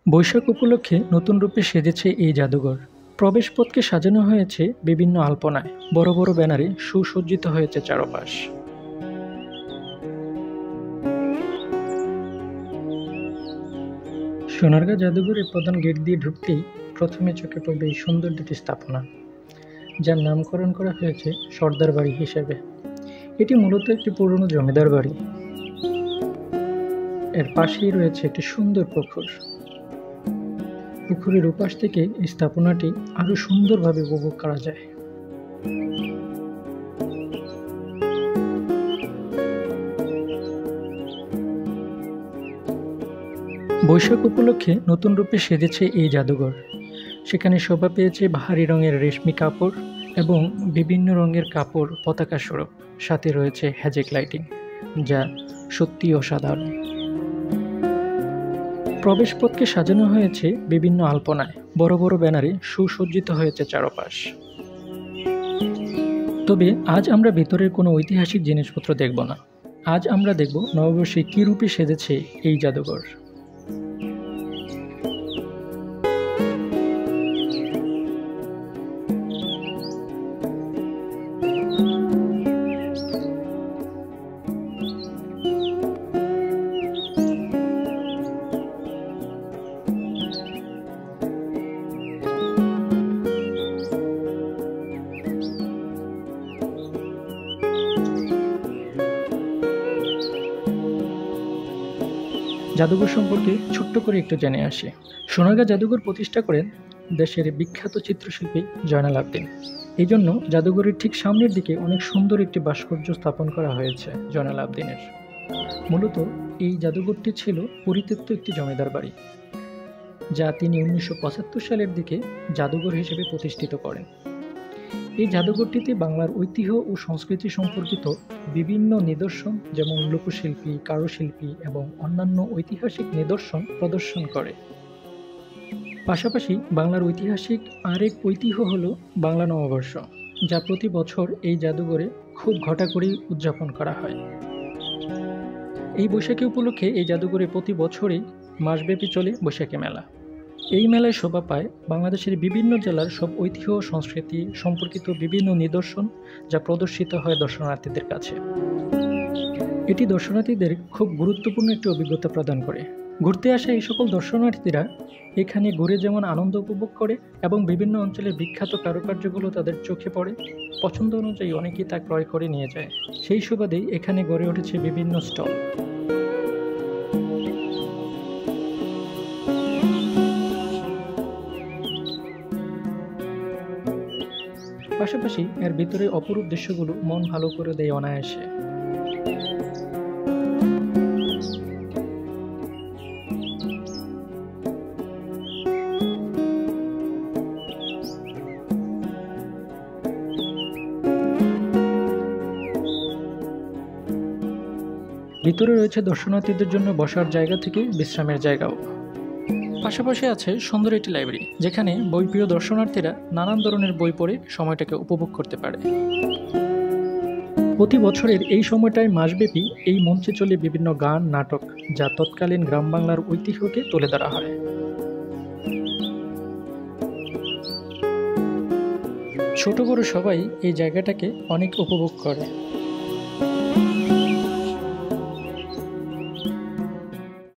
বৈশাখ উপলক্ষে নতুন রূপে সেজেছে এই জাদুঘর। প্রবেশপথকে সাজানো হয়েছে বিভিন্ন আলপনায়, বড় বড় ব্যানারে সুসজ্জিত হয়েছে চারপাশ। সোনারগাঁ জাদুঘরের প্রধান গেট দিয়ে ঢুকতেই প্রথমে চোখে পড়বে এই সুন্দর দুটি স্থাপনা, যার নামকরণ করা হয়েছে সর্দার বাড়ি হিসেবে। এটি মূলত একটি পুরনো জমিদার বাড়ি। এর পাশেই রয়েছে একটি সুন্দর পুকুর। পুকুরের ওপাশ থেকে এই স্থাপনাটি আরো সুন্দরভাবে উপভোগ করা যায়। বৈশাখ উপলক্ষে নতুন রূপে সেজেছে এই জাদুঘর। সেখানে শোভা পেয়েছে ভারী রঙের রেশমি কাপড় এবং বিভিন্ন রঙের কাপড় পতাকা স্বরূপ। সাথে রয়েছে হ্যাজেক লাইটিং, যা সত্যি অসাধারণ। প্রবেশপথকে সাজানো হয়েছে বিভিন্ন আলপনায়, বড় বড় ব্যানারে সুসজ্জিত হয়েছে চারপাশ। তবে আজ আমরা ভেতরের কোনো ঐতিহাসিক জিনিসপত্র দেখব না। আজ আমরা দেখব নববর্ষে কী রূপে সেজেছে এই জাদুঘর। জাদুঘর সম্পর্কে ছোট্ট করে একটু জেনে আসি। সোনারগাঁ জাদুঘর প্রতিষ্ঠা করেন দেশের বিখ্যাত চিত্রশিল্পী জয়নাল আবদিন। এই জন্য জাদুঘরের ঠিক সামনের দিকে অনেক সুন্দর একটি ভাস্কর্য স্থাপন করা হয়েছে জয়নাল আবদিনের। মূলত এই জাদুঘরটি ছিল পরিত্যক্ত একটি জমিদার বাড়ি, যা তিনি 1975 সালের দিকে জাদুঘর হিসেবে প্রতিষ্ঠিত করেন। এই জাদুঘরটিতে বাংলার ঐতিহ্য ও সংস্কৃতি সম্পর্কিত বিভিন্ন নিদর্শন, যেমন লোকশিল্পী, কারুশিল্পী এবং অন্যান্য ঐতিহাসিক নিদর্শন প্রদর্শন করে। পাশাপাশি বাংলার ঐতিহাসিক আরেক ঐতিহ্য হল বাংলা নববর্ষ, যা প্রতি বছর এই জাদুঘরে খুব ঘটা করেই উদযাপন করা হয়। এই বৈশাখী উপলক্ষে এই জাদুঘরে প্রতি বছরই মাসব্যাপী চলে বৈশাখী মেলা। এই মেলায় শোভা পায় বাংলাদেশের বিভিন্ন জেলার সব ঐতিহ্য ও সংস্কৃতি সম্পর্কিত বিভিন্ন নিদর্শন, যা প্রদর্শিত হয় দর্শনার্থীদের কাছে। এটি দর্শনার্থীদের খুব গুরুত্বপূর্ণ একটি অভিজ্ঞতা প্রদান করে। ঘুরতে আসা এই সকল দর্শনার্থীরা এখানে ঘুরে যেমন আনন্দ উপভোগ করে এবং বিভিন্ন অঞ্চলের বিখ্যাত কারুকার্যগুলো তাদের চোখে পড়ে, পছন্দ অনুযায়ী অনেকেই তা ক্রয় করে নিয়ে যায়। সেই সুবাদেই এখানে গড়ে উঠেছে বিভিন্ন স্টল। পাশাপাশি এর ভিতরে অপরূপ দৃশ্যগুলো মন ভালো করে দেয় অনায়াসে। ভিতরে রয়েছে দর্শনার্থীদের জন্য বসার জায়গা থেকে বিশ্রামের জায়গাও। পাশাপাশি আছে সুন্দর একটি লাইব্রেরি, যেখানে বইপ্রিয় দর্শনার্থীরা নানান ধরনের বই পড়ে সময়টাকে উপভোগ করতে পারে। প্রতি বছরের এই সময়টায় মাসব্যাপী এই মঞ্চে চলে বিভিন্ন গান, নাটক, যা তৎকালীন গ্রাম বাংলার ঐতিহ্যকে তুলে ধরা হয়। ছোট বড় সবাই এই জায়গাটাকে অনেক উপভোগ করে।